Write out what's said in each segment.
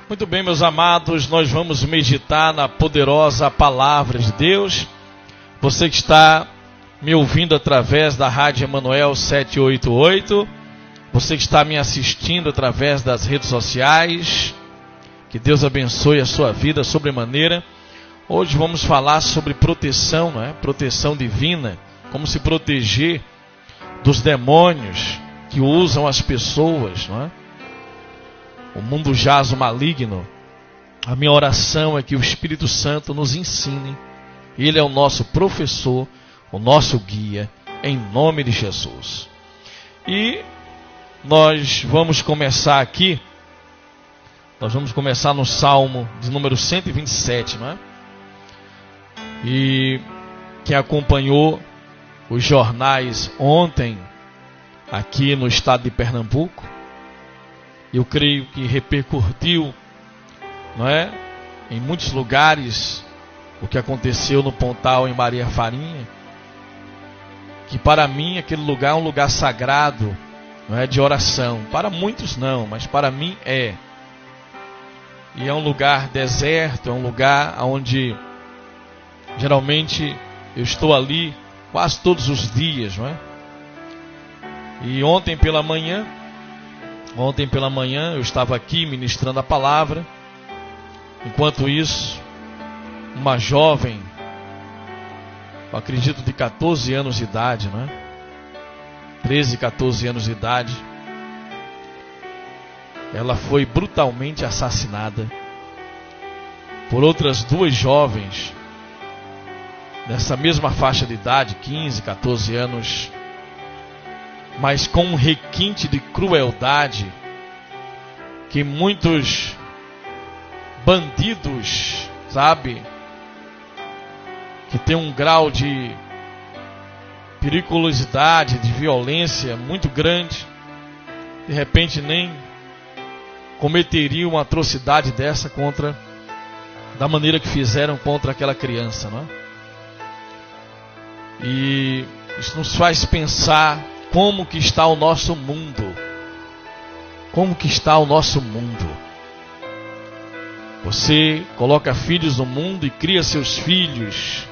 Muito bem, meus amados, nós vamos meditar na poderosa palavra de Deus. Você que está me ouvindo através da Rádio Emanuel 788, você que está me assistindo através das redes sociais, que Deus abençoe a sua vida sobremaneira. Hoje vamos falar sobre proteção, não é? Proteção divina, como se proteger dos demônios que usam as pessoas, não é? O mundo jaz o maligno. A minha oração é que o Espírito Santo nos ensine. Ele é o nosso professor, o nosso guia, em nome de Jesus. E nós vamos começar aqui. Nós vamos começar no Salmo de número 127, não é? E quem acompanhou os jornais ontem aqui no estado de Pernambuco, eu creio que repercutiu, não é, em muitos lugares o que aconteceu no Pontal em Maria Farinha, que para mim aquele lugar é um lugar sagrado, não é, de oração. Para muitos não, mas para mim é. E é um lugar deserto, é um lugar onde geralmente eu estou ali quase todos os dias, não é? E ontem pela manhã eu estava aqui ministrando a palavra. Enquanto isso, uma jovem, eu acredito de 14 anos de idade, não é? 13, 14 anos de idade, ela foi brutalmente assassinada por outras duas jovens dessa mesma faixa de idade, 15, 14 anos, mas com um requinte de crueldade que muitos bandidos, sabe, que tem um grau de periculosidade, de violência muito grande, de repente nem cometeriam uma atrocidade dessa da maneira que fizeram contra aquela criança, não é? E isso nos faz pensar como que está o nosso mundo. Como que está o nosso mundo? Você coloca filhos no mundo e cria seus filhos.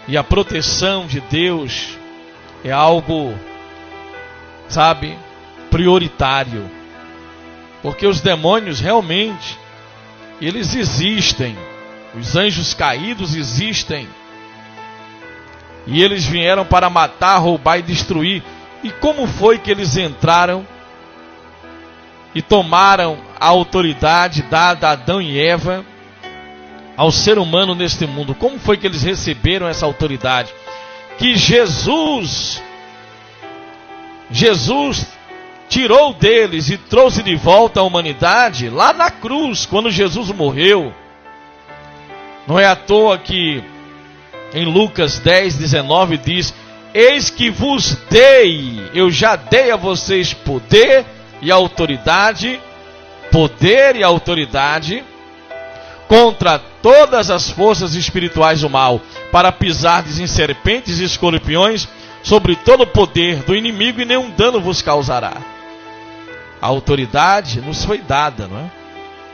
E a proteção de Deus é algo, sabe, prioritário. Porque os demônios realmente, eles existem. Os anjos caídos existem. E eles vieram para matar, roubar e destruir. E como foi que eles entraram e tomaram a autoridade dada a Adão e Eva, ao ser humano neste mundo? Como foi que eles receberam essa autoridade? Que Jesus tirou deles e trouxe de volta à humanidade lá na cruz, quando Jesus morreu. Não é à toa que em Lucas 10, 19 diz: eis que vos dei, eu já dei a vocês poder e autoridade contra todas as forças espirituais do mal, para pisardes em serpentes e escorpiões, sobre todo o poder do inimigo, e nenhum dano vos causará. A autoridade nos foi dada, não é?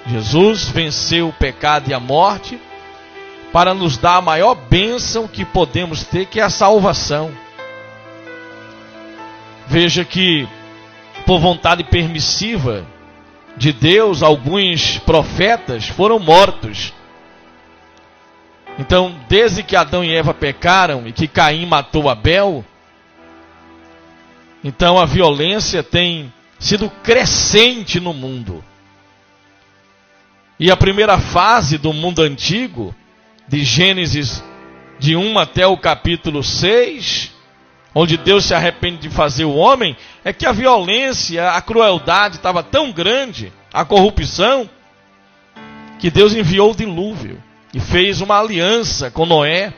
Jesus venceu o pecado e a morte para nos dar a maior bênção que podemos ter, que é a salvação. Veja que, por vontade permissiva de Deus, alguns profetas foram mortos. Então, desde que Adão e Eva pecaram e que Caim matou Abel, então a violência tem sido crescente no mundo. E a primeira fase do mundo antigo, de Gênesis de 1 até o capítulo 6, onde Deus se arrepende de fazer o homem, é que a violência, a crueldade estava tão grande, a corrupção, que Deus enviou o dilúvio e fez uma aliança com Noé.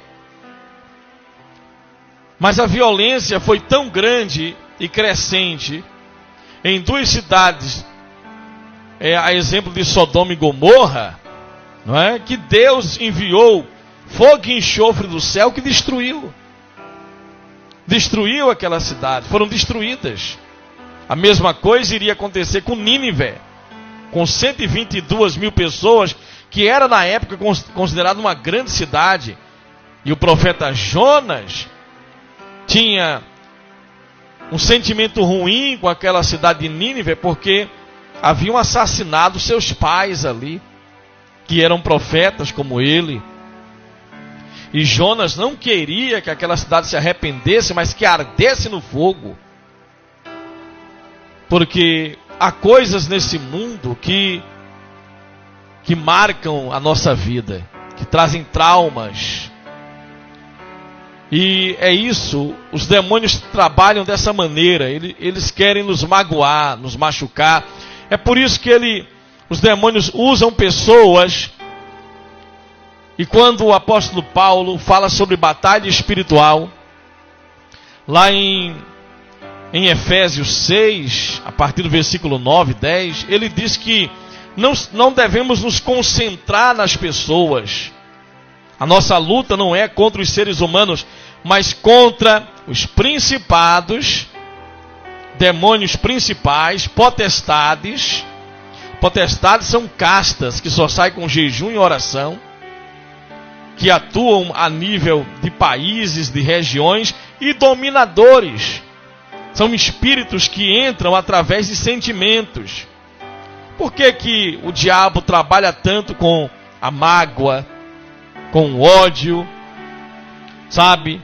Mas a violência foi tão grande e crescente em duas cidades, a exemplo de Sodoma e Gomorra, não é? Que Deus enviou fogo e enxofre do céu que destruiu aquela cidade, foram destruídas. A mesma coisa iria acontecer com Nínive. com 122 mil pessoas, que era na época considerada uma grande cidade. E o profeta Jonas tinha um sentimento ruim com aquela cidade de Nínive, porque haviam assassinado seus pais ali, que eram profetas como ele. E Jonas não queria que aquela cidade se arrependesse, mas que ardesse no fogo. Porque há coisas nesse mundo que marcam a nossa vida, que trazem traumas. E é isso, os demônios trabalham dessa maneira, eles querem nos magoar, nos machucar. É por isso que os demônios usam pessoas. E quando o apóstolo Paulo fala sobre batalha espiritual, lá em Efésios 6, a partir do versículo 9 e 10, ele diz que não devemos nos concentrar nas pessoas. A nossa luta não é contra os seres humanos, mas contra os principados, demônios principais, potestades. Potestades são castas que só saem com jejum e oração, que atuam a nível de países, de regiões, e dominadores. São espíritos que entram através de sentimentos. Por que o diabo trabalha tanto com a mágoa, com o ódio, sabe?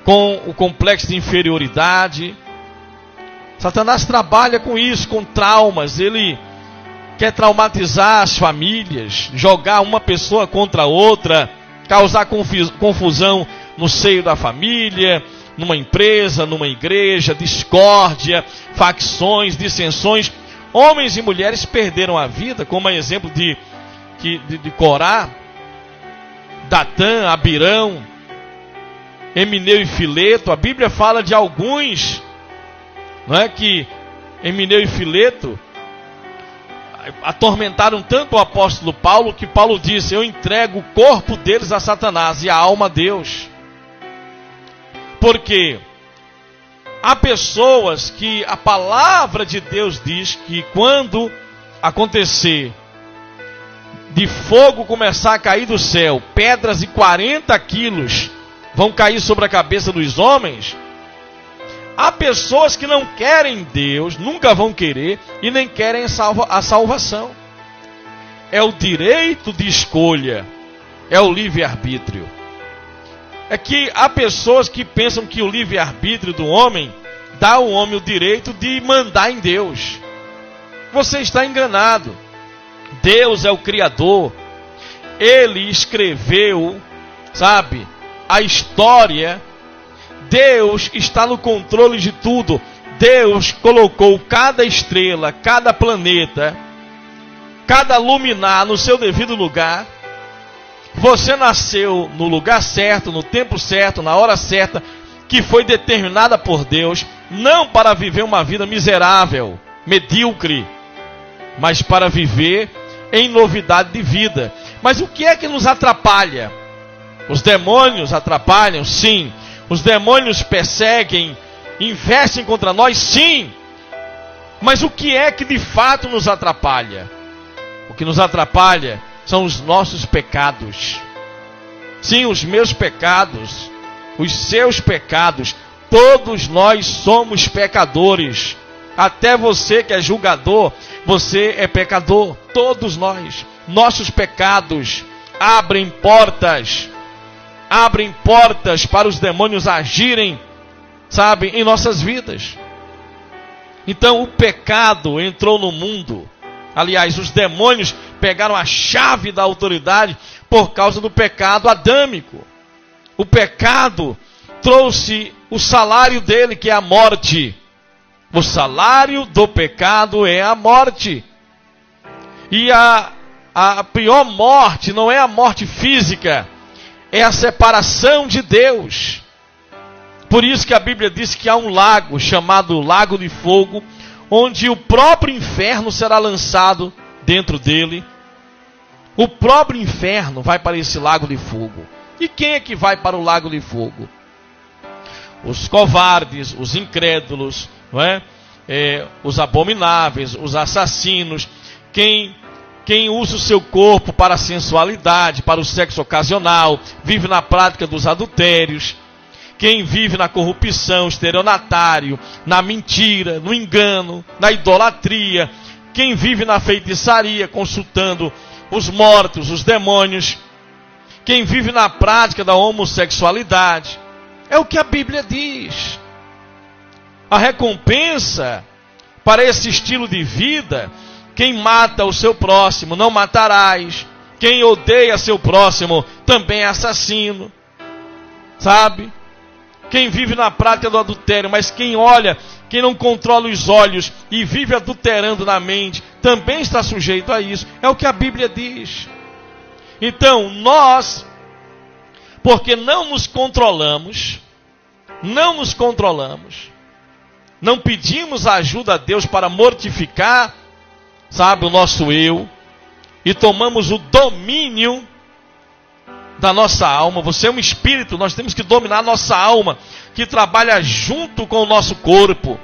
Com o complexo de inferioridade. Satanás trabalha com isso, com traumas. Ele quer traumatizar as famílias, jogar uma pessoa contra a outra, causar confusão no seio da família, numa empresa, numa igreja, discórdia, facções, dissensões. Homens e mulheres perderam a vida, como é exemplo de Corá, Datã, Abirão, Emineu e Fileto. A Bíblia fala de alguns, não é, que Emineu e Fileto atormentaram tanto o apóstolo Paulo, que Paulo disse: eu entrego o corpo deles a Satanás e a alma a Deus. Porque há pessoas que a palavra de Deus diz que quando acontecer de fogo começar a cair do céu, pedras de 40 quilos vão cair sobre a cabeça dos homens. Há pessoas que não querem Deus, nunca vão querer, e nem querem a salvação. É o direito de escolha, é o livre-arbítrio. É que há pessoas que pensam que o livre-arbítrio do homem dá ao homem o direito de mandar em Deus. Você está enganado. Deus é o Criador. Ele escreveu, sabe, a história. Deus está no controle de tudo. Deus colocou cada estrela, cada planeta, cada luminar no seu devido lugar. Você nasceu no lugar certo, no tempo certo, na hora certa, que foi determinada por Deus, não para viver uma vida miserável, medíocre, mas para viver em novidade de vida. Mas o que é que nos atrapalha? Os demônios atrapalham? Sim. Os demônios perseguem, investem contra nós? Sim. Mas o que é que de fato nos atrapalha? O que nos atrapalha são os nossos pecados. Sim, os meus pecados, os seus pecados. Todos nós somos pecadores. Até você que é julgador, você é pecador. Todos nós. Nossos pecados abrem portas para os demônios agirem, sabe, em nossas vidas. Então o pecado entrou no mundo. Aliás, os demônios pegaram a chave da autoridade por causa do pecado adâmico. O pecado trouxe o salário dele, que é a morte. O salário do pecado é a morte. E a pior morte não é a morte física, é a separação de Deus. Por isso que a Bíblia diz que há um lago chamado Lago de Fogo, onde o próprio inferno será lançado dentro dele. O próprio inferno vai para esse lago de fogo. E quem é que vai para o lago de fogo? Os covardes, os incrédulos, não é? Os abomináveis, os assassinos, Quem usa o seu corpo para a sensualidade, para o sexo ocasional, vive na prática dos adultérios. Quem vive na corrupção, estelionatário, na mentira, no engano, na idolatria. Quem vive na feitiçaria, consultando os mortos, os demônios. Quem vive na prática da homossexualidade. É o que a Bíblia diz. A recompensa para esse estilo de vida: quem mata o seu próximo, não matarás. Quem odeia seu próximo, também é assassino. Sabe? Quem vive na prática do adultério, mas quem não controla os olhos e vive adulterando na mente, também está sujeito a isso. É o que a Bíblia diz. Então, nós, porque não nos controlamos, não pedimos a ajuda a Deus para mortificar, sabe, o nosso eu, e tomamos o domínio da nossa alma. Você é um espírito, nós temos que dominar a nossa alma, que trabalha junto com o nosso corpo.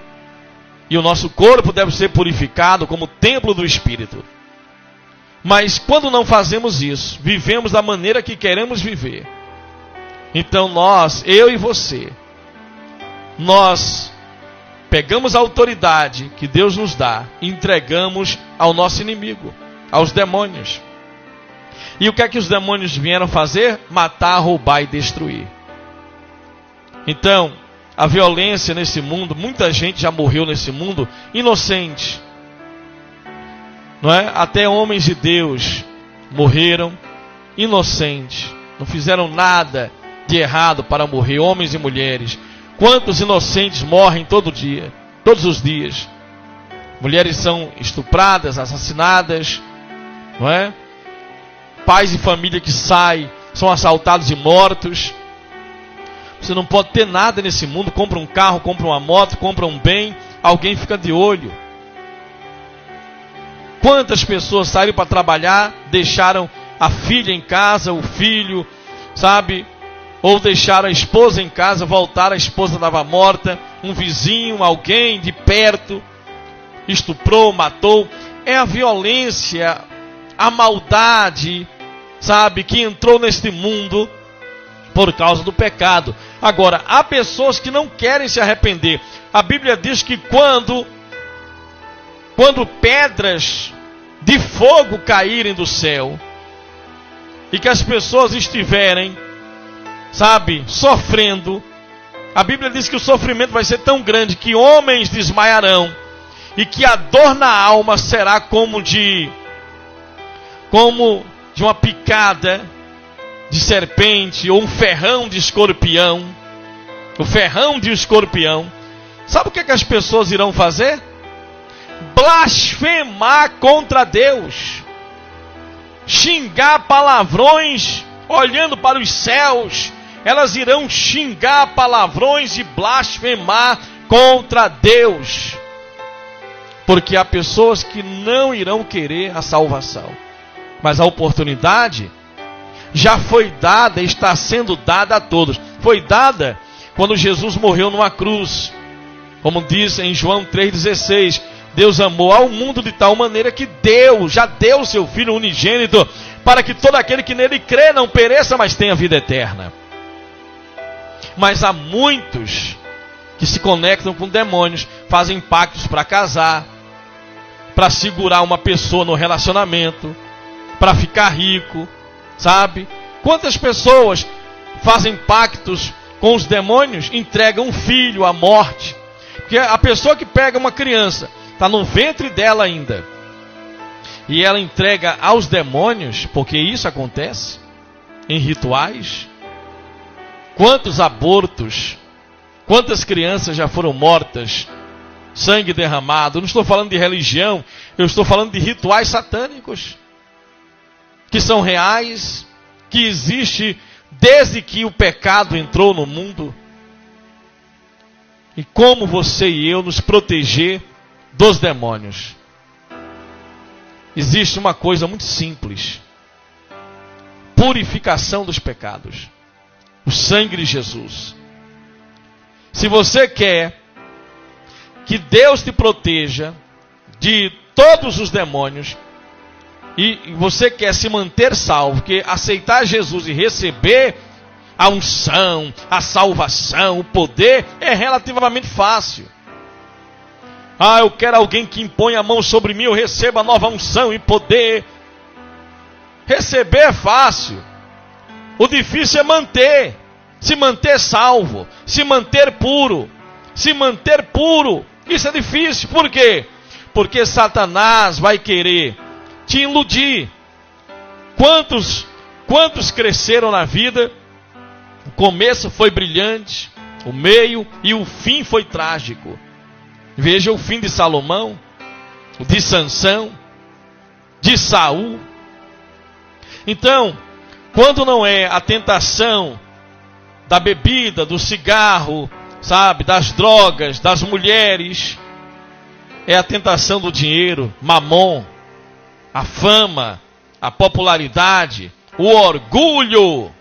E o nosso corpo deve ser purificado como templo do Espírito. Mas quando não fazemos isso, vivemos da maneira que queremos viver. Então nós, eu e você, nós pegamos a autoridade que Deus nos dá e entregamos ao nosso inimigo, aos demônios. E o que é que os demônios vieram fazer? Matar, roubar e destruir. Então, a violência nesse mundo, muita gente já morreu nesse mundo inocente. Não é? Até homens de Deus morreram inocentes. Não fizeram nada de errado para morrer, homens e mulheres. Quantos inocentes morrem todo dia, todos os dias? Mulheres são estupradas, assassinadas, não é? Pais e família que saem, são assaltados e mortos. Você não pode ter nada nesse mundo. Compra um carro, compra uma moto, compra um bem, alguém fica de olho. Quantas pessoas saíram para trabalhar, deixaram a filha em casa, o filho, sabe? Ou deixaram a esposa em casa, voltaram, a esposa estava morta, um vizinho, alguém de perto, estuprou, matou. É a violência, a maldade, sabe, que entrou neste mundo por causa do pecado. Agora, há pessoas que não querem se arrepender. A Bíblia diz que quando pedras de fogo caírem do céu, e que as pessoas estiverem, sabe, sofrendo, a Bíblia diz que o sofrimento vai ser tão grande que homens desmaiarão, e que a dor na alma será como de uma picada de serpente, ou um ferrão de escorpião. O ferrão de escorpião. Sabe o que as pessoas irão fazer? Blasfemar contra Deus. Xingar palavrões, olhando para os céus. Elas irão xingar palavrões e blasfemar contra Deus. Porque há pessoas que não irão querer a salvação. Mas a oportunidade já foi dada, está sendo dada a todos. Foi dada quando Jesus morreu numa cruz. Como diz em João 3,16, Deus amou ao mundo de tal maneira que já deu o seu Filho unigênito, para que todo aquele que nele crê não pereça, mas tenha vida eterna. Mas há muitos que se conectam com demônios, fazem pactos para casar, para segurar uma pessoa no relacionamento, para ficar rico, sabe? Quantas pessoas fazem pactos com os demônios, entregam um filho à morte? Porque a pessoa que pega uma criança, está no ventre dela ainda, e ela entrega aos demônios, porque isso acontece em rituais. Quantos abortos, quantas crianças já foram mortas, sangue derramado? Eu não estou falando de religião, eu estou falando de rituais satânicos, que são reais, que existe desde que o pecado entrou no mundo. E como você e eu nos proteger dos demônios? Existe uma coisa muito simples: purificação dos pecados, o sangue de Jesus. Se você quer que Deus te proteja de todos os demônios, e você quer se manter salvo, porque aceitar Jesus e receber a unção, a salvação, o poder, é relativamente fácil. Ah, eu quero alguém que impõe a mão sobre mim, eu recebo a nova unção e poder. Receber é fácil. O difícil é se manter salvo, se manter puro, se manter puro. Isso é difícil, por quê? Porque Satanás vai querer te iludir. Quantos cresceram na vida? O começo foi brilhante, o meio e o fim foi trágico. Veja o fim de Salomão, de Sansão, de Saul. Então, quando não é a tentação da bebida, do cigarro, sabe, das drogas, das mulheres, é a tentação do dinheiro, mamon, a fama, a popularidade, o orgulho.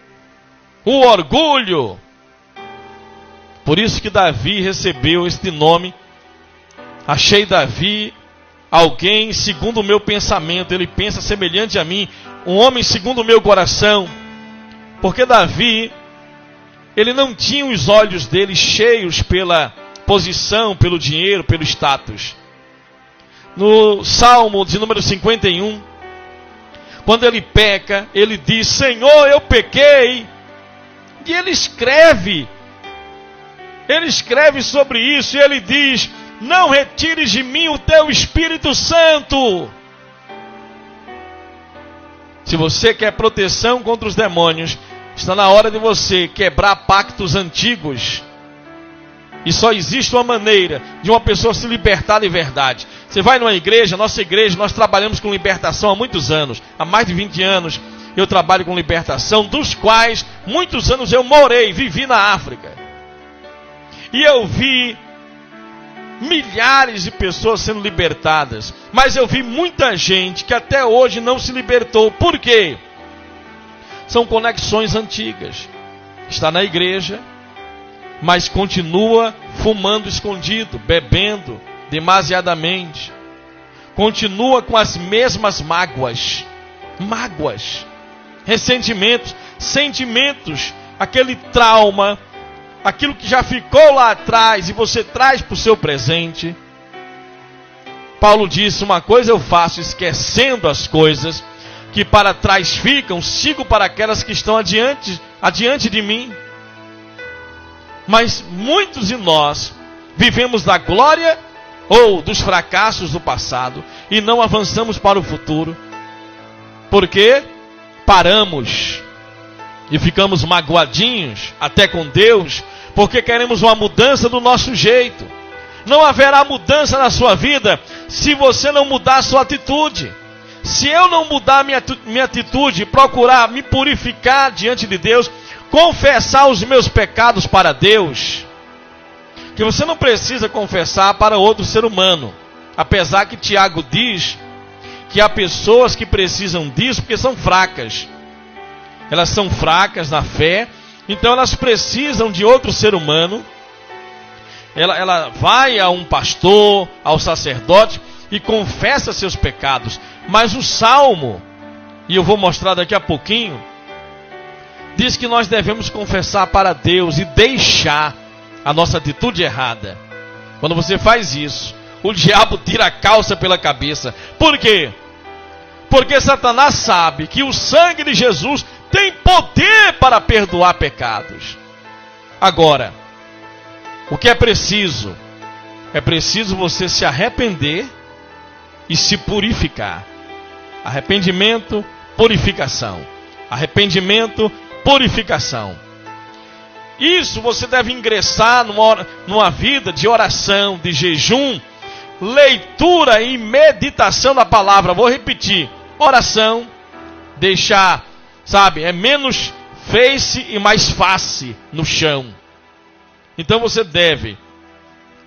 O orgulho. Por isso que Davi recebeu este nome. Achei Davi alguém segundo o meu pensamento. Ele pensa semelhante a mim. Um homem segundo o meu coração. Porque Davi, ele não tinha os olhos dele cheios pela posição, pelo dinheiro, pelo status. No Salmo de número 51, quando ele peca, ele diz: Senhor, eu pequei. E ele escreve sobre isso, e ele diz: não retires de mim o teu Espírito Santo. Se você quer proteção contra os demônios, está na hora de você quebrar pactos antigos. E só existe uma maneira de uma pessoa se libertar de verdade. Você vai numa igreja, nossa igreja, nós trabalhamos com libertação há muitos anos, há mais de 20 anos. Eu trabalho com libertação, dos quais muitos anos eu vivi na África. E eu vi milhares de pessoas sendo libertadas. Mas eu vi muita gente que até hoje não se libertou. Por quê? São conexões antigas. Está na igreja, mas continua fumando escondido, bebendo demasiadamente. Continua com as mesmas mágoas. Ressentimentos, sentimentos, aquele trauma, aquilo que já ficou lá atrás e você traz para o seu presente. Paulo disse: uma coisa eu faço, esquecendo as coisas que para trás ficam, sigo para aquelas que estão adiante de mim. Mas muitos de nós vivemos da glória ou dos fracassos do passado e não avançamos para o futuro. Por quê? Paramos e ficamos magoadinhos até com Deus, porque queremos uma mudança do nosso jeito. Não haverá mudança na sua vida se você não mudar a sua atitude. Se eu não mudar minha atitude, procurar me purificar diante de Deus, confessar os meus pecados para Deus, que você não precisa confessar para outro ser humano, apesar que Tiago diz que há pessoas que precisam disso porque são fracas. Elas são fracas na fé, então elas precisam de outro ser humano. Ela vai a um pastor, ao sacerdote e confessa seus pecados. Mas o Salmo, e eu vou mostrar daqui a pouquinho, diz que nós devemos confessar para Deus e deixar a nossa atitude errada. Quando você faz isso, o diabo tira a calça pela cabeça. Por quê? Porque Satanás sabe que o sangue de Jesus tem poder para perdoar pecados. Agora, o que é preciso? É preciso você se arrepender e se purificar. Arrependimento, purificação. Arrependimento, purificação. Isso você deve ingressar numa vida de oração, de jejum, leitura e meditação da palavra. Vou repetir: oração, deixar, é menos face e mais face no chão. Então você deve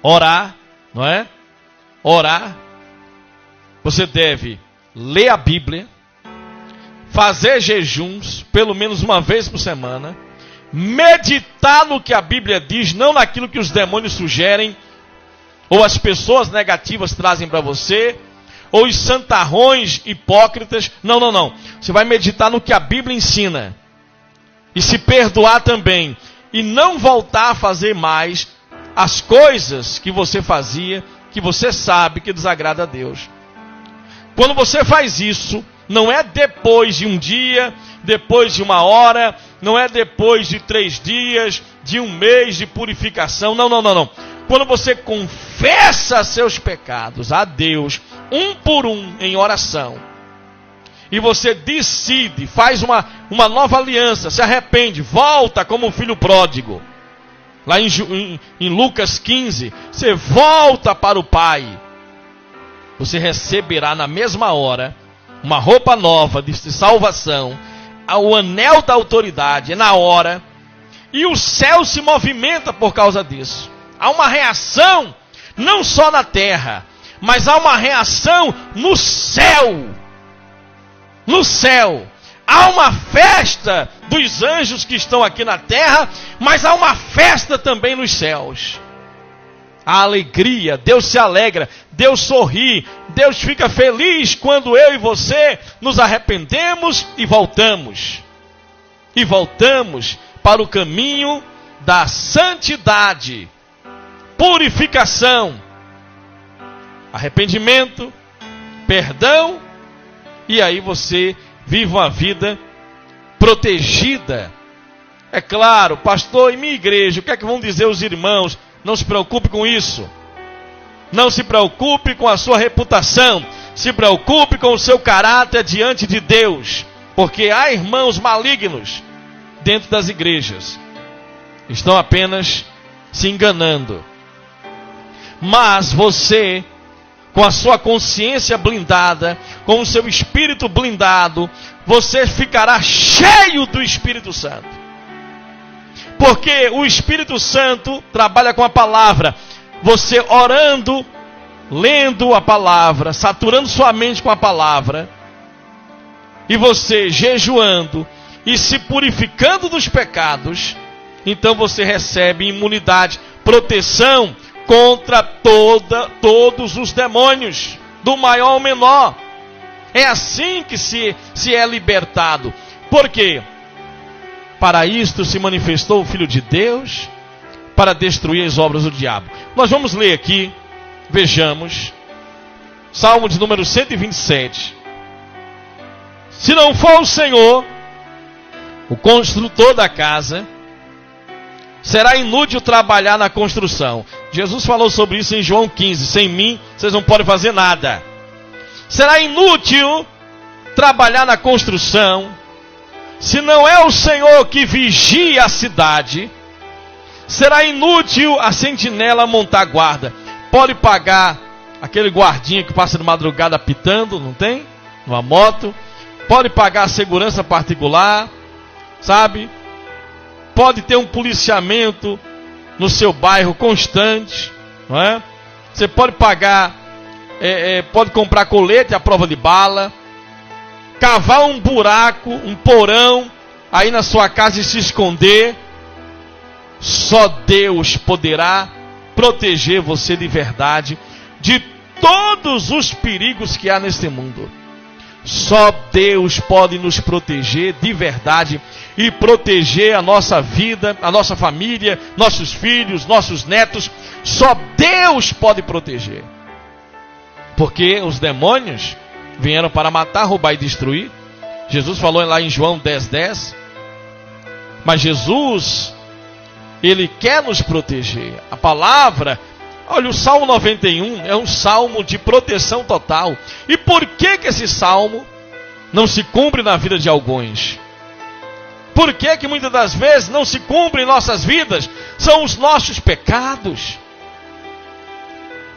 orar, não é? Orar. Você deve ler a Bíblia, fazer jejuns, pelo menos uma vez por semana, meditar no que a Bíblia diz, não naquilo que os demônios sugerem, ou as pessoas negativas trazem para você, ou os santarrões hipócritas. Não. Você vai meditar no que a Bíblia ensina. E se perdoar também. E não voltar a fazer mais as coisas que você fazia, que você sabe que desagrada a Deus. Quando você faz isso, não é depois de um dia, depois de uma hora, não é depois de 3 dias, de um mês de purificação. Não. Quando você confessa seus pecados a Deus, um por um, em oração, e você decide, faz uma nova aliança, se arrepende, volta como o filho pródigo. Lá em Lucas 15, você volta para o Pai. Você receberá na mesma hora uma roupa nova de salvação, o anel da autoridade, é na hora, e o céu se movimenta por causa disso. Há uma reação, não só na terra, mas há uma reação no céu. No céu. Há uma festa dos anjos que estão aqui na terra, mas há uma festa também nos céus. A alegria, Deus se alegra, Deus sorri, Deus fica feliz quando eu e você nos arrependemos e voltamos. E voltamos para o caminho da santidade, purificação, arrependimento, perdão, e aí você vive uma vida protegida. É claro, pastor, e minha igreja, o que é que vão dizer os irmãos? Não se preocupe com isso. Não se preocupe com a sua reputação. Se preocupe com o seu caráter diante de Deus. Porque há irmãos malignos dentro das igrejas. Estão apenas se enganando. Mas você, com a sua consciência blindada, com o seu espírito blindado, você ficará cheio do Espírito Santo. Porque o Espírito Santo trabalha com a palavra. Você orando, lendo a palavra, saturando sua mente com a palavra, e você jejuando e se purificando dos pecados, então você recebe imunidade, proteção contra todos os demônios, do maior ao menor. É assim que se é libertado. Por quê? Para isto se manifestou o Filho de Deus, para destruir as obras do diabo. Nós vamos ler aqui, vejamos, Salmo de número 127. Se não for o Senhor, o construtor da casa, será inútil trabalhar na construção. Jesus falou sobre isso em João 15. Sem mim, vocês não podem fazer nada. Será inútil trabalhar na construção, se não é o Senhor que vigia a cidade. Será inútil a sentinela montar guarda. Pode pagar aquele guardinha que passa de madrugada apitando, não tem? Numa moto. Pode pagar a segurança particular, sabe? Pode ter um policiamento no seu bairro constante, não é? Você pode pagar, pode comprar colete à prova de bala, cavar um buraco, um porão, aí na sua casa e se esconder. Só Deus poderá proteger você de verdade, de todos os perigos que há neste mundo. Só Deus pode nos proteger de verdade e proteger a nossa vida, a nossa família, nossos filhos, nossos netos. Só Deus pode proteger. Porque os demônios vieram para matar, roubar e destruir. Jesus falou lá em João 10:10. Mas Jesus, Ele quer nos proteger. A palavra, olha, o Salmo 91 é um salmo de proteção total. E por que esse salmo não se cumpre na vida de alguns? Por que muitas das vezes não se cumpre em nossas vidas? São os nossos pecados,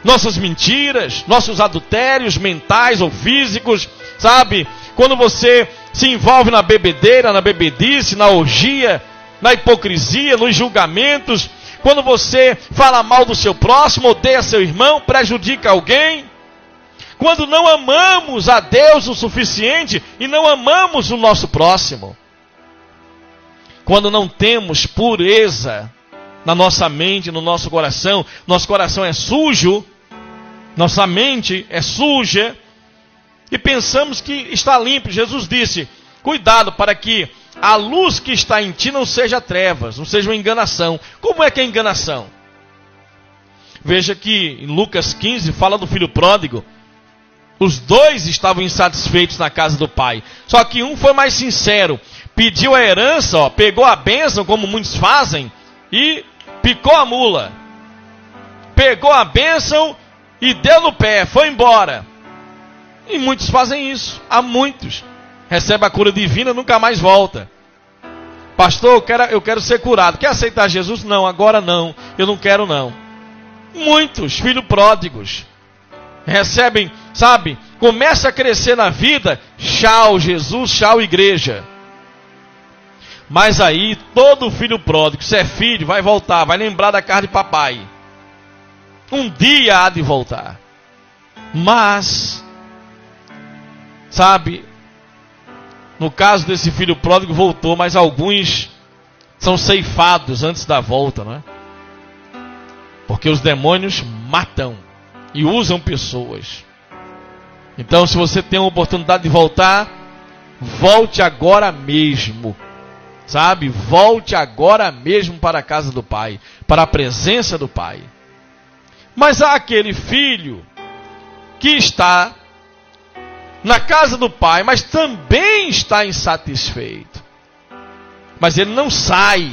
nossas mentiras, nossos adultérios mentais ou físicos, sabe? Quando você se envolve na bebedeira, na bebedice, na orgia, na hipocrisia, nos julgamentos, quando você fala mal do seu próximo, odeia seu irmão, prejudica alguém, quando não amamos a Deus o suficiente e não amamos o nosso próximo, quando não temos pureza na nossa mente, no nosso coração é sujo, nossa mente é suja, e pensamos que está limpo. Jesus disse: cuidado para que a luz que está em ti não seja trevas, não seja uma enganação. Como é que é enganação? Veja que em Lucas 15 fala do filho pródigo. Os dois estavam insatisfeitos na casa do pai. Só que um foi mais sincero. Pediu a herança, pegou a bênção, como muitos fazem, e picou a mula. Pegou a bênção e deu no pé, foi embora. E muitos fazem isso. Há muitos. Recebe a cura divina, nunca mais volta. Pastor, eu quero ser curado. Quer aceitar Jesus? Não, agora não. Eu não quero não. Muitos filhos pródigos recebem, sabe? Começa a crescer na vida. Tchau Jesus, tchau igreja. Mas aí todo filho pródigo, se é filho, vai voltar, vai lembrar da casa de papai. Um dia há de voltar. Mas, sabe, no caso desse filho pródigo voltou, mas alguns são ceifados antes da volta, não é? Porque os demônios matam e usam pessoas. Então, se você tem a oportunidade de voltar, volte agora mesmo. Sabe? Volte agora mesmo para a casa do Pai, para a presença do Pai. Mas há aquele filho que está na casa do Pai, mas também está insatisfeito. Mas ele não sai.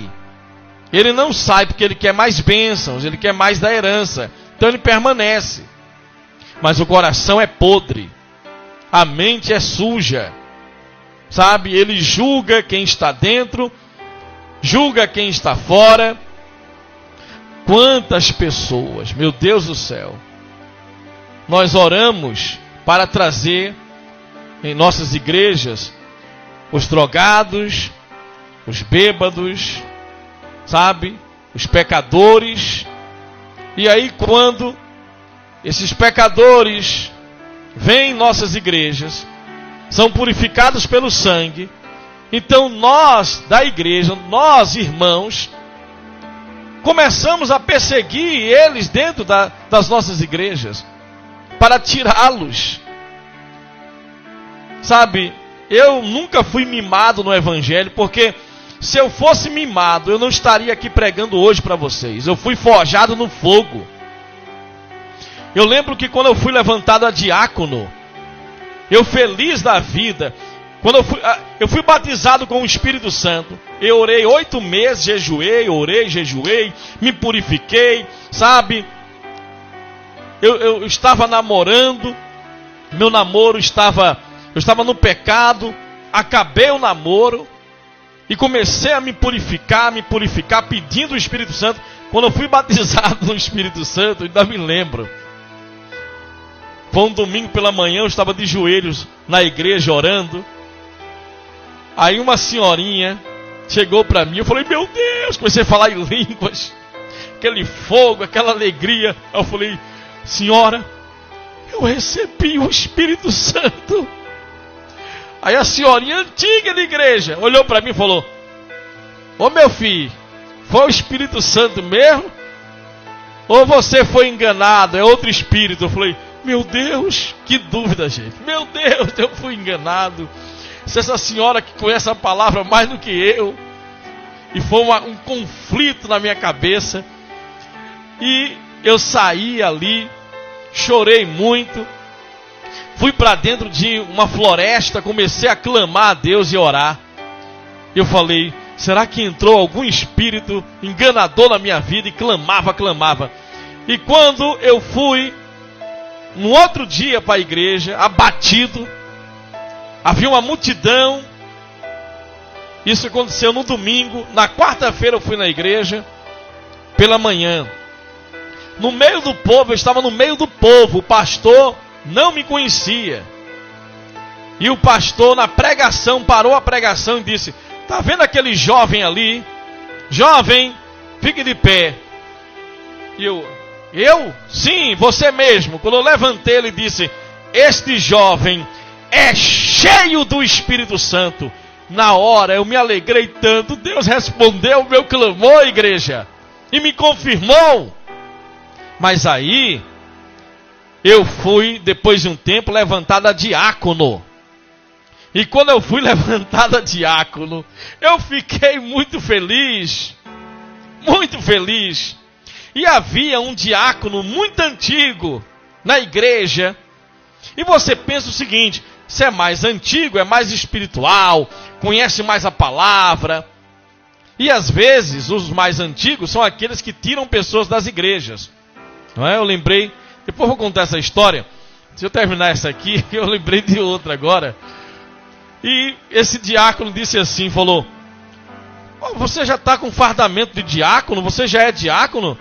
Ele não sai porque ele quer mais bênçãos, ele quer mais da herança. Então ele permanece. Mas o coração é podre. A mente é suja. Sabe? Ele julga quem está dentro, julga quem está fora. Quantas pessoas, meu Deus do céu, nós oramos para trazer em nossas igrejas os drogados, os bêbados, sabe? Os pecadores. E aí quando esses pecadores vêm em nossas igrejas, são purificados pelo sangue, então nós da igreja, nós irmãos, começamos a perseguir eles dentro das nossas igrejas, para tirá-los. Sabe, eu nunca fui mimado no evangelho, porque se eu fosse mimado, eu não estaria aqui pregando hoje para vocês. Eu fui forjado no fogo. Eu lembro que quando eu fui levantado a diácono, eu feliz da vida, quando eu fui batizado com o Espírito Santo, eu orei 8 meses, jejuei, me purifiquei, sabe? Eu estava namorando, meu namoro eu estava no pecado, acabei o namoro, e comecei a me purificar, pedindo o Espírito Santo. Quando eu fui batizado no Espírito Santo, eu ainda me lembro. Foi um domingo pela manhã, eu estava de joelhos na igreja orando. Aí uma senhorinha chegou para mim, eu falei, meu Deus, comecei a falar em línguas. Aquele fogo, aquela alegria. Eu falei, senhora, eu recebi o Espírito Santo. Aí a senhorinha antiga da igreja olhou para mim e falou, ô meu filho, foi o Espírito Santo mesmo? Ou você foi enganado, é outro espírito? Eu falei, meu Deus, que dúvida, gente. Meu Deus, eu fui enganado. Se essa senhora que conhece a palavra mais do que eu. E foi um conflito na minha cabeça. E eu saí ali, chorei muito. Fui para dentro de uma floresta, comecei a clamar a Deus e orar. Eu falei, será que entrou algum espírito enganador na minha vida? E clamava. E quando eu fui no outro dia para a igreja, abatido, havia uma multidão. Isso aconteceu no domingo. Na quarta-feira eu fui na igreja, pela manhã. No meio do povo, eu estava no meio do povo. O pastor não me conhecia. E o pastor na pregação, parou a pregação e disse, tá vendo aquele jovem ali? Jovem, fique de pé. E eu? Sim, você mesmo. Quando eu levantei, ele disse, este jovem é cheio do Espírito Santo. Na hora eu me alegrei tanto. Deus respondeu o meu clamor, igreja, e me confirmou. Mas aí eu fui, depois de um tempo, levantado a diácono. E quando eu fui levantado a diácono, eu fiquei muito feliz. Muito feliz. E havia um diácono muito antigo na igreja. E você pensa o seguinte: você é mais antigo, é mais espiritual, conhece mais a palavra. E às vezes os mais antigos são aqueles que tiram pessoas das igrejas. Não é? Eu lembrei, depois vou contar essa história. Se eu terminar essa aqui, eu lembrei de outra agora. E esse diácono disse assim, falou: você já está com fardamento de diácono? Você já é diácono?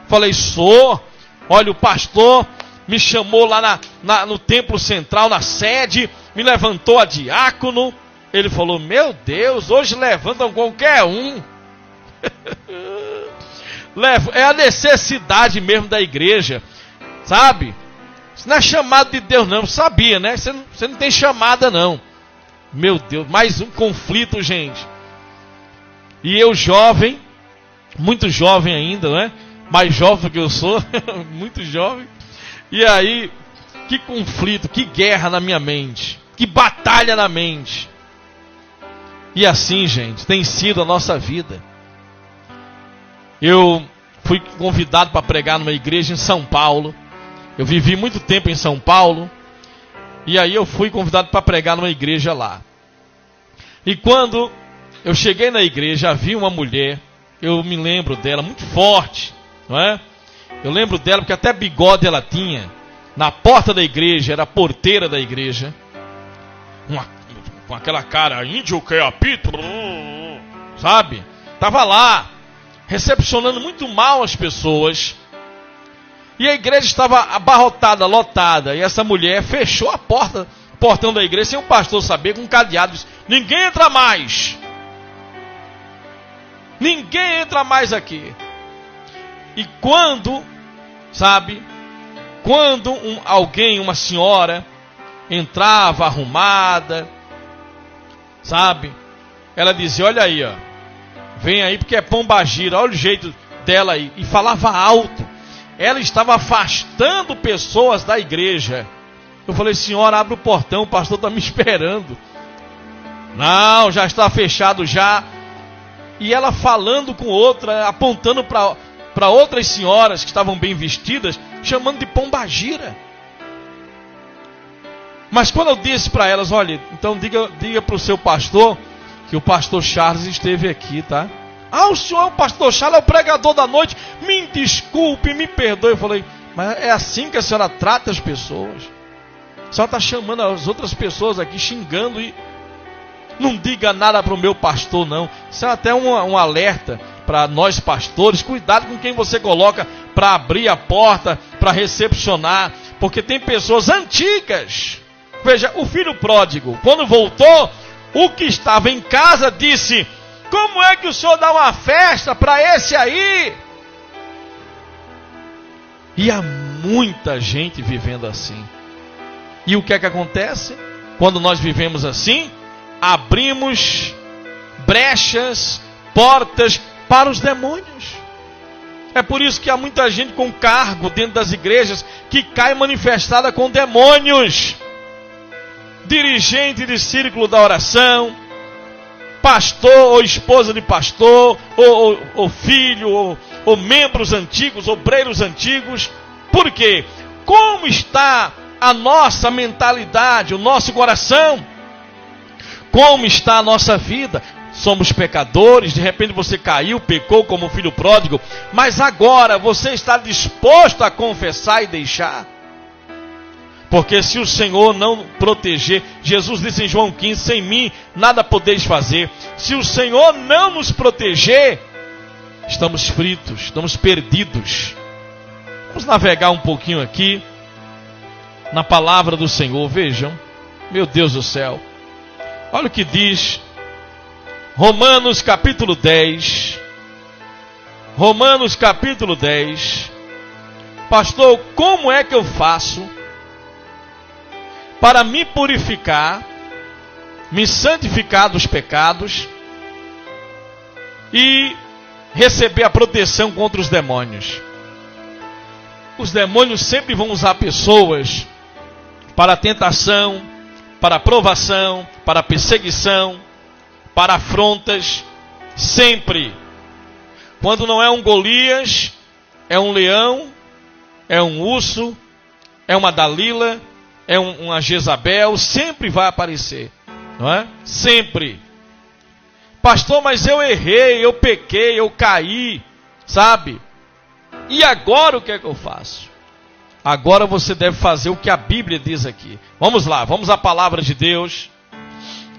Falei: sou. Olha, o pastor me chamou lá no templo central, na sede, me levantou a diácono. Ele falou: meu Deus, hoje levantam qualquer um. É a necessidade mesmo da igreja, sabe? Isso não é chamado de Deus não, sabia, né? Você não tem chamada não. Meu Deus, mais um conflito, gente. E eu jovem, muito jovem ainda, né? Mais jovem do que eu sou, muito jovem. E aí, que conflito, que guerra na minha mente, que batalha na mente. E assim, gente, tem sido a nossa vida. Eu fui convidado para pregar numa igreja em São Paulo. Eu vivi muito tempo em São Paulo. E aí eu fui convidado para pregar numa igreja lá. E quando eu cheguei na igreja, havia uma mulher, eu me lembro dela, muito forte, não é? Eu lembro dela porque até bigode ela tinha. Na porta da igreja, era a porteira da igreja. Com aquela cara, índio que apito, sabe? Estava lá, recepcionando muito mal as pessoas. E a igreja estava abarrotada, lotada. E essa mulher fechou a porta, o portão da igreja, sem o pastor saber, com um cadeado. Disse: ninguém entra mais. Ninguém entra mais aqui. E quando, sabe, quando alguém, uma senhora, entrava arrumada, sabe, ela dizia: olha aí, ó, vem aí porque é pombagira, olha o jeito dela aí. E falava alto. Ela estava afastando pessoas da igreja. Eu falei: senhora, abre o portão, o pastor está me esperando. Não, já está fechado já. E ela falando com outra, apontando para outras senhoras que estavam bem vestidas, chamando de pombagira. Mas quando eu disse para elas: olha, então diga para o seu pastor que o pastor Charles esteve aqui, tá? Ah, o senhor é o pastor Charles, é o pregador da noite. Me desculpe, me perdoe. Eu falei: mas é assim que a senhora trata as pessoas? A senhora está chamando as outras pessoas aqui, xingando, e não diga nada para o meu pastor não. Isso é até um alerta para nós pastores. Cuidado com quem você coloca para abrir a porta, para recepcionar, porque tem pessoas antigas. Veja, o filho pródigo, quando voltou, o que estava em casa disse: como é que o senhor dá uma festa para esse aí? E há muita gente vivendo assim. E o que é que acontece? Quando nós vivemos assim, abrimos brechas, portas para os demônios. É por isso que há muita gente com cargo dentro das igrejas que cai manifestada com demônios. Dirigente de círculo da oração, pastor ou esposa de pastor, ou filho, ou membros antigos, obreiros antigos. Por quê? Como está a nossa mentalidade, o nosso coração? Como está a nossa vida? Somos pecadores, de repente você caiu, pecou como filho pródigo, mas agora você está disposto a confessar e deixar? Porque se o Senhor não proteger, Jesus disse em João 15, sem mim nada podeis fazer. Se o Senhor não nos proteger, estamos fritos, estamos perdidos. Vamos navegar um pouquinho aqui na palavra do Senhor. Vejam, meu Deus do céu, olha o que diz Romanos capítulo 10. Romanos capítulo 10. Pastor, como é que eu faço para me purificar, me santificar dos pecados e receber a proteção contra os demônios? os demônios sempre vão usar pessoas para tentação, para provação, para perseguição, para afrontas, sempre. Quando não é um Golias, é um leão, é um urso, é uma Dalila, é uma Jezabel, sempre vai aparecer, não é? Sempre. Pastor, mas eu errei, eu pequei, eu caí, sabe? E agora o que é que eu faço? Agora você deve fazer o que a Bíblia diz aqui. Vamos lá, vamos à palavra de Deus.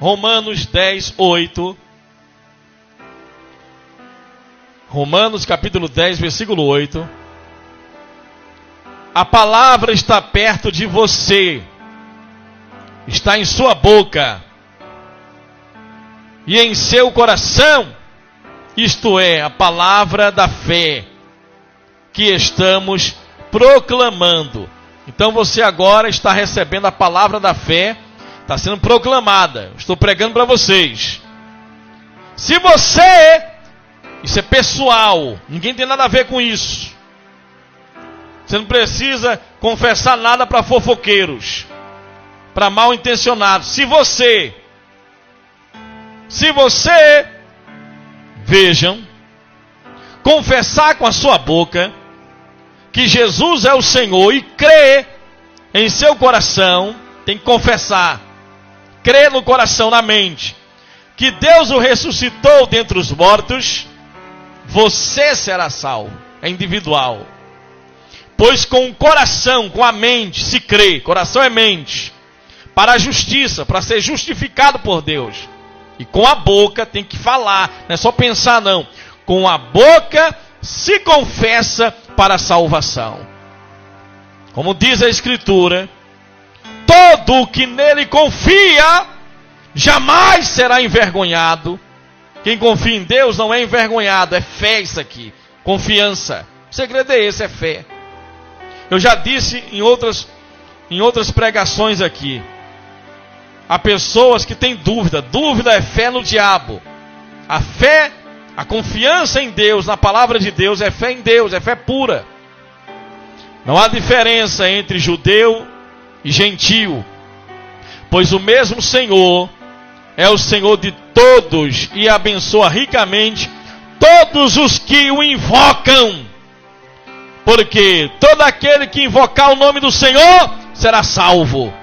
Romanos 10, 8. Romanos capítulo 10, versículo 8. A palavra está perto de você, está em sua boca e em seu coração, isto é, a palavra da fé que estamos proclamando. Então você agora está recebendo a palavra da fé, está sendo proclamada. Estou pregando para vocês. Se você, isso é pessoal, ninguém tem nada a ver com isso. Você não precisa confessar nada para fofoqueiros, para mal intencionados. Se você, vejam, confessar com a sua boca que Jesus é o Senhor e crer em seu coração, tem que confessar, crer no coração, na mente, que Deus o ressuscitou dentre os mortos, você será salvo. É individual. Pois com o coração, com a mente, se crê, coração é mente, para a justiça, para ser justificado por Deus. E com a boca tem que falar, não é só pensar não. Com a boca se confessa para a salvação. Como diz a Escritura, todo o que nele confia, jamais será envergonhado. Quem confia em Deus não é envergonhado, é fé isso aqui, confiança. O segredo é esse, é fé. Eu já disse em outras pregações aqui, há pessoas que têm dúvida. Dúvida é fé no diabo. A fé, a confiança em Deus, na palavra de Deus, é fé em Deus, é fé pura. Não há diferença entre judeu e gentio, pois o mesmo Senhor é o Senhor de todos e abençoa ricamente todos os que o invocam. Porque todo aquele que invocar o nome do Senhor será salvo.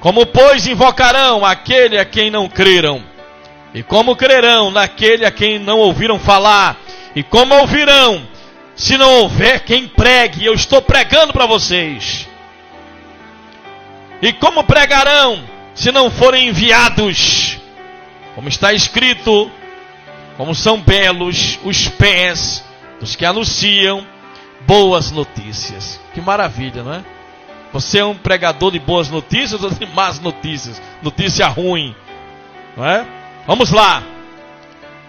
Como, pois, invocarão aquele a quem não creram? E como crerão naquele a quem não ouviram falar? E como ouvirão, se não houver quem pregue? Eu estou pregando para vocês. E como pregarão, se não forem enviados? Como está escrito, como são belos os pés dos que anunciam boas notícias. Que maravilha, não é? Você é um pregador de boas notícias ou de más notícias? Notícia ruim, não é? Vamos lá.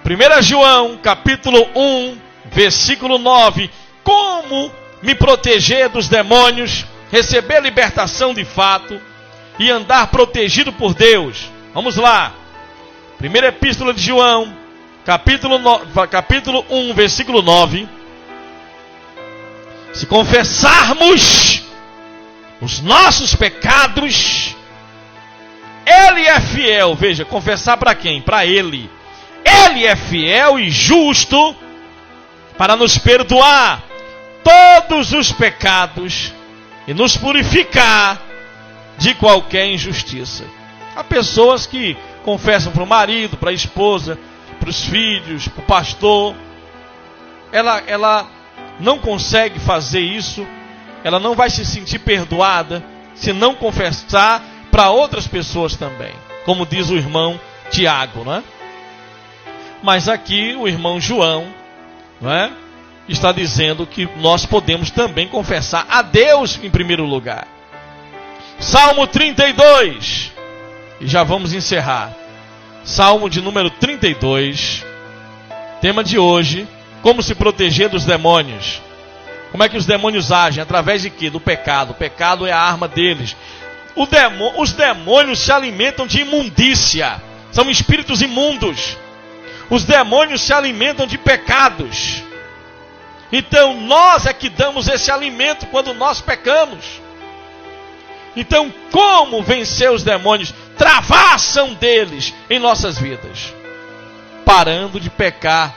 1 João, capítulo 1, versículo 9. Como me proteger dos demônios, receber libertação de fato e andar protegido por Deus? Vamos lá. Primeira epístola de João, capítulo 1, versículo 9. Se confessarmos os nossos pecados, Ele é fiel. Veja, confessar para quem? Para Ele. Ele é fiel e justo para nos perdoar todos os pecados e nos purificar de qualquer injustiça. Há pessoas que confessam para o marido, para a esposa, para os filhos, para o pastor. Ela não consegue fazer isso, ela não vai se sentir perdoada se não confessar para outras pessoas também, como diz o irmão Tiago, não é? Mas aqui o irmão João, não é, está dizendo que nós podemos também confessar a Deus em primeiro lugar. Salmo 32, e já vamos encerrar. Salmo de número 32, tema de hoje: como se proteger dos demônios. Como é que os demônios agem? Através de quê? Do pecado. O pecado é a arma deles. Os demônios se alimentam de imundícia. São espíritos imundos. Os demônios se alimentam de pecados. Então nós é que damos esse alimento quando nós pecamos. Então como vencer os demônios? Travar a ação deles em nossas vidas. Parando de pecar.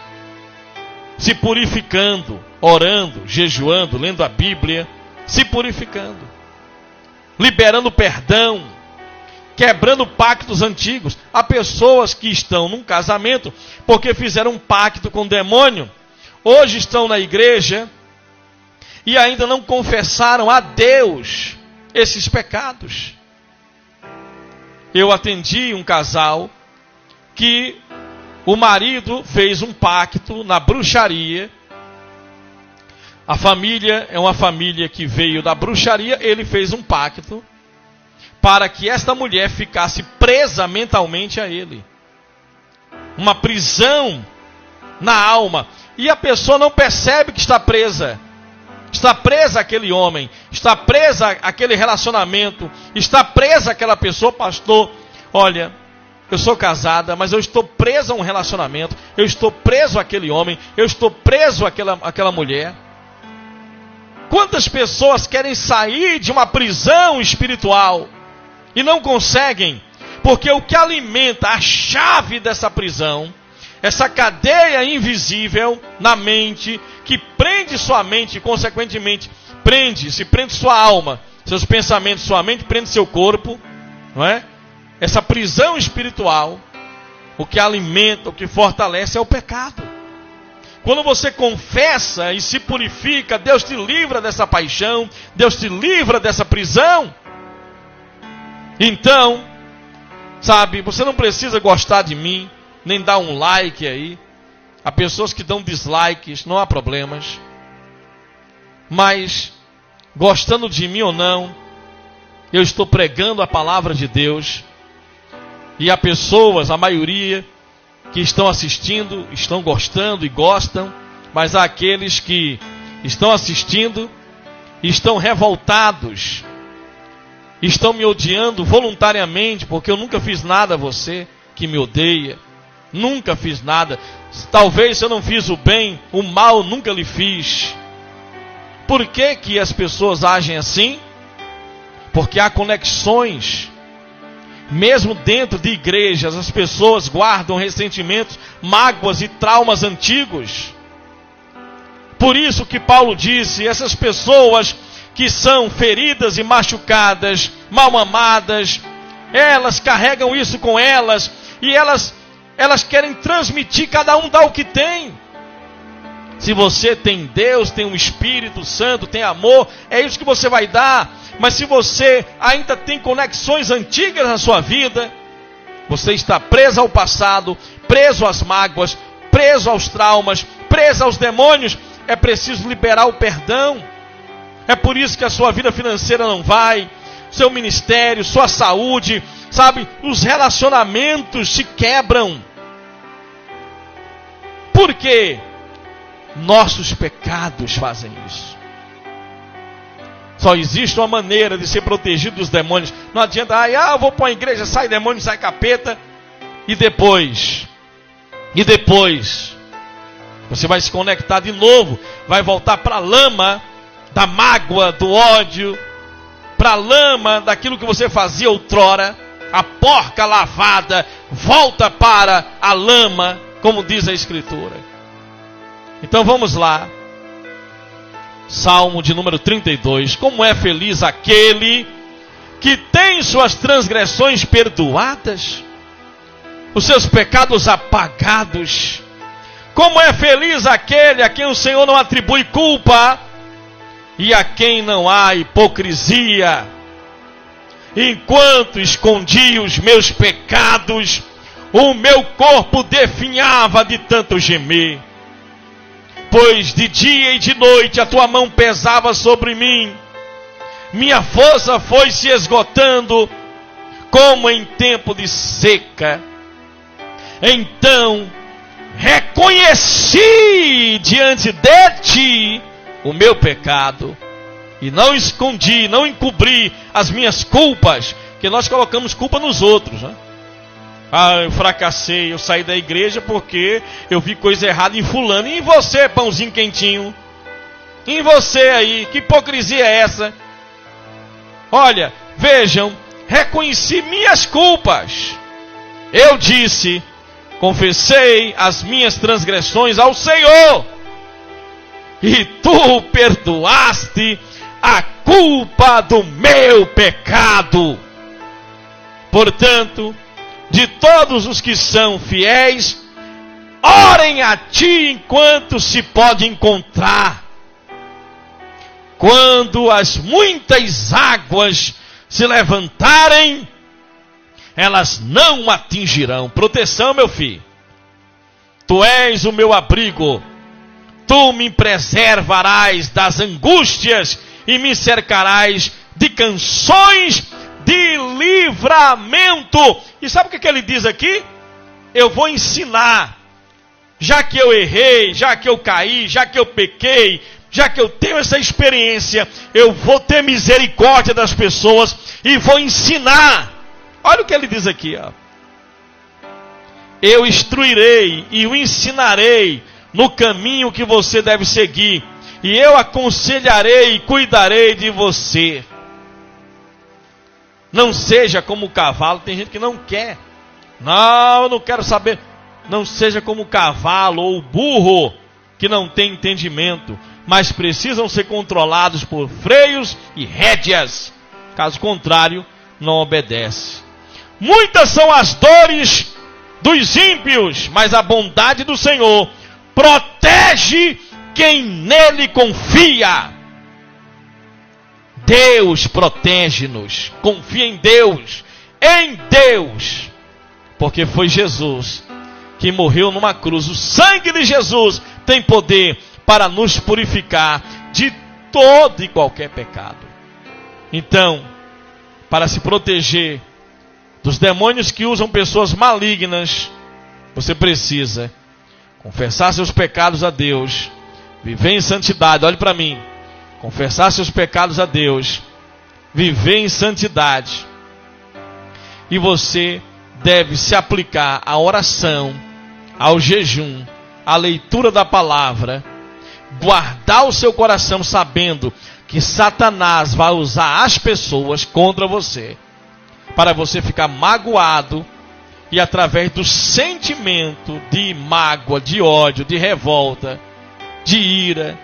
Se purificando, orando, jejuando, lendo a Bíblia. Se purificando. Liberando perdão. Quebrando pactos antigos. Há pessoas que estão num casamento porque fizeram um pacto com o demônio. Hoje estão na igreja e ainda não confessaram a Deus esses pecados. Eu atendi um casal que o marido fez um pacto na bruxaria. A família é uma família que veio da bruxaria. Ele fez um pacto para que esta mulher ficasse presa mentalmente a ele. Uma prisão na alma. E a pessoa não percebe que está presa. Está presa aquele homem. Está presa aquele relacionamento. Está presa aquela pessoa. Pastor, olha, eu sou casada, mas eu estou preso a um relacionamento. Eu estou preso àquele homem. Eu estou preso àquela mulher. Quantas pessoas querem sair de uma prisão espiritual e não conseguem? Porque o que alimenta a chave dessa prisão, essa cadeia invisível na mente, que prende sua mente e, consequentemente, prende sua alma, seus pensamentos, sua mente, prende seu corpo, não é? Essa prisão espiritual, o que alimenta, o que fortalece é o pecado. Quando você confessa e se purifica, Deus te livra dessa paixão, Deus te livra dessa prisão. Então, sabe, você não precisa gostar de mim, nem dar um like aí. Há pessoas que dão dislikes, não há problemas. Mas, gostando de mim ou não, eu estou pregando a palavra de Deus. E há pessoas, a maioria, que estão assistindo, estão gostando e gostam. Mas há aqueles que estão assistindo e estão revoltados. Estão me odiando voluntariamente, porque eu nunca fiz nada a você que me odeia. Nunca fiz nada. Talvez se eu não fiz o bem, o mal nunca lhe fiz. Por que que as pessoas agem assim? Porque há conexões. Mesmo dentro de igrejas, as pessoas guardam ressentimentos, mágoas e traumas antigos. Por isso que Paulo disse, essas pessoas que são feridas e machucadas, mal amadas, elas carregam isso com elas, e elas querem transmitir, cada um dá o que tem. Se você tem Deus, tem um Espírito Santo, tem amor, é isso que você vai dar. Mas se você ainda tem conexões antigas na sua vida, você está preso ao passado, preso às mágoas, preso aos traumas, preso aos demônios, é preciso liberar o perdão. É por isso que a sua vida financeira não vai, seu ministério, sua saúde, sabe, os relacionamentos se quebram. Por quê? Nossos pecados fazem isso. Só existe uma maneira de ser protegido dos demônios. Não adianta, eu vou para a igreja, sai demônio, sai capeta. E depois, você vai se conectar de novo, vai voltar para a lama da mágoa, do ódio, para a lama daquilo que você fazia outrora. A porca lavada volta para a lama, como diz a Escritura. Então vamos lá. Salmo de número 32. Como é feliz aquele que tem suas transgressões perdoadas, os seus pecados apagados. Como é feliz aquele a quem o Senhor não atribui culpa e a quem não há hipocrisia. Enquanto escondi os meus pecados, o meu corpo definhava de tanto gemer. Pois de dia e de noite a tua mão pesava sobre mim. Minha força foi se esgotando, como em tempo de seca. Então reconheci diante de ti o meu pecado, e não escondi, não encobri as minhas culpas, que nós colocamos culpa nos outros, né? Eu fracassei, eu saí da igreja porque eu vi coisa errada em fulano. E você, pãozinho quentinho? em você aí. Que hipocrisia é essa? Olha, vejam, reconheci minhas culpas. Eu disse, confessei as minhas transgressões ao Senhor, e tu perdoaste a culpa do meu pecado. Portanto, de todos os que são fiéis, orem a ti enquanto se pode encontrar. Quando as muitas águas se levantarem, elas não atingirão. Proteção, meu filho. Tu és o meu abrigo. Tu me preservarás das angústias e me cercarás de canções de livramento. E sabe o que ele diz aqui? Eu vou ensinar. Já que eu errei, já que eu caí, já que eu pequei, já que eu tenho essa experiência, eu vou ter misericórdia das pessoas e vou ensinar. Olha o que ele diz aqui, ó. Eu instruirei e o ensinarei no caminho que você deve seguir, e eu aconselharei e cuidarei de você. Não seja como o cavalo. Tem gente que não quer. Não, eu não quero saber. Não seja como o cavalo ou o burro, que não tem entendimento, mas precisam ser controlados por freios e rédeas. Caso contrário, não obedece. Muitas são as dores dos ímpios, mas a bondade do Senhor protege quem nele confia. Deus protege-nos. Confia em Deus. Em Deus. Porque foi Jesus que morreu numa cruz. O sangue de Jesus tem poder para nos purificar de todo e qualquer pecado. Então, para se proteger dos demônios que usam pessoas malignas, você precisa confessar seus pecados a Deus, viver em santidade. Olhe para mim. Confessar seus pecados a Deus, viver em santidade. E você deve se aplicar à oração, ao jejum, à leitura da palavra, guardar o seu coração sabendo que Satanás vai usar as pessoas contra você, para você ficar magoado, e através do sentimento de mágoa, de ódio, de revolta, de ira,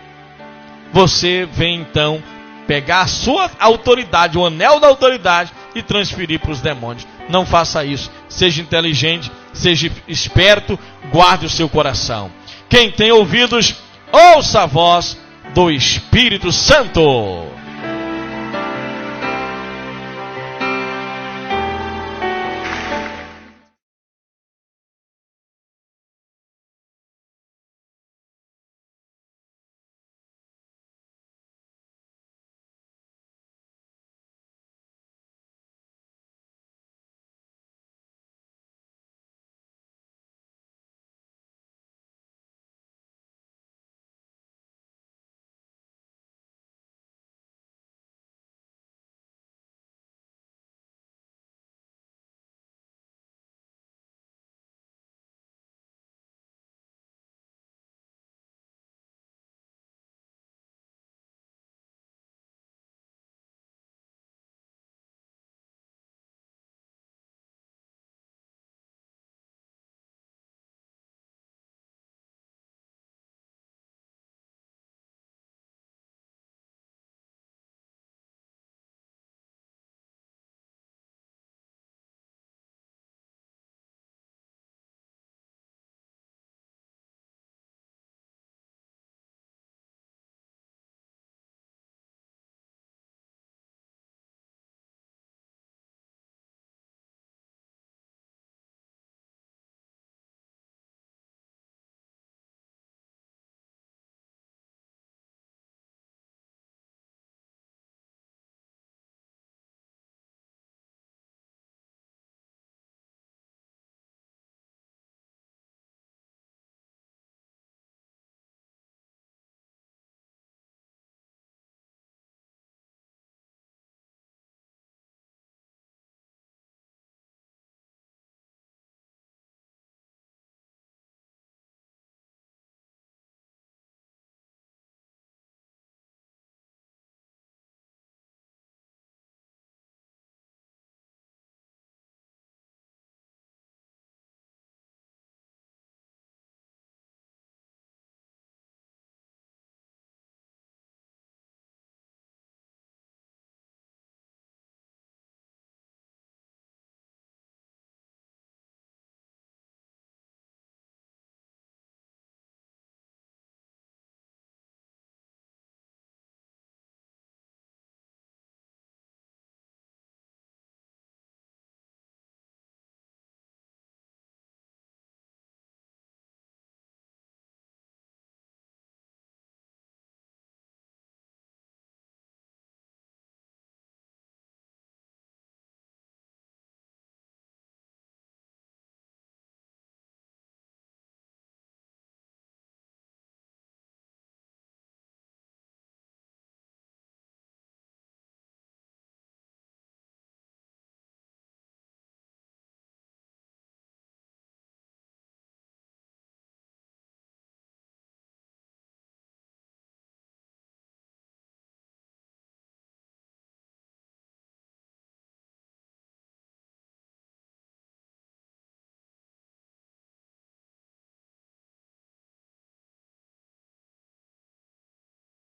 você vem então pegar a sua autoridade, o anel da autoridade, e transferir para os demônios. Não faça isso. Seja inteligente, seja esperto, guarde o seu coração. Quem tem ouvidos, ouça a voz do Espírito Santo.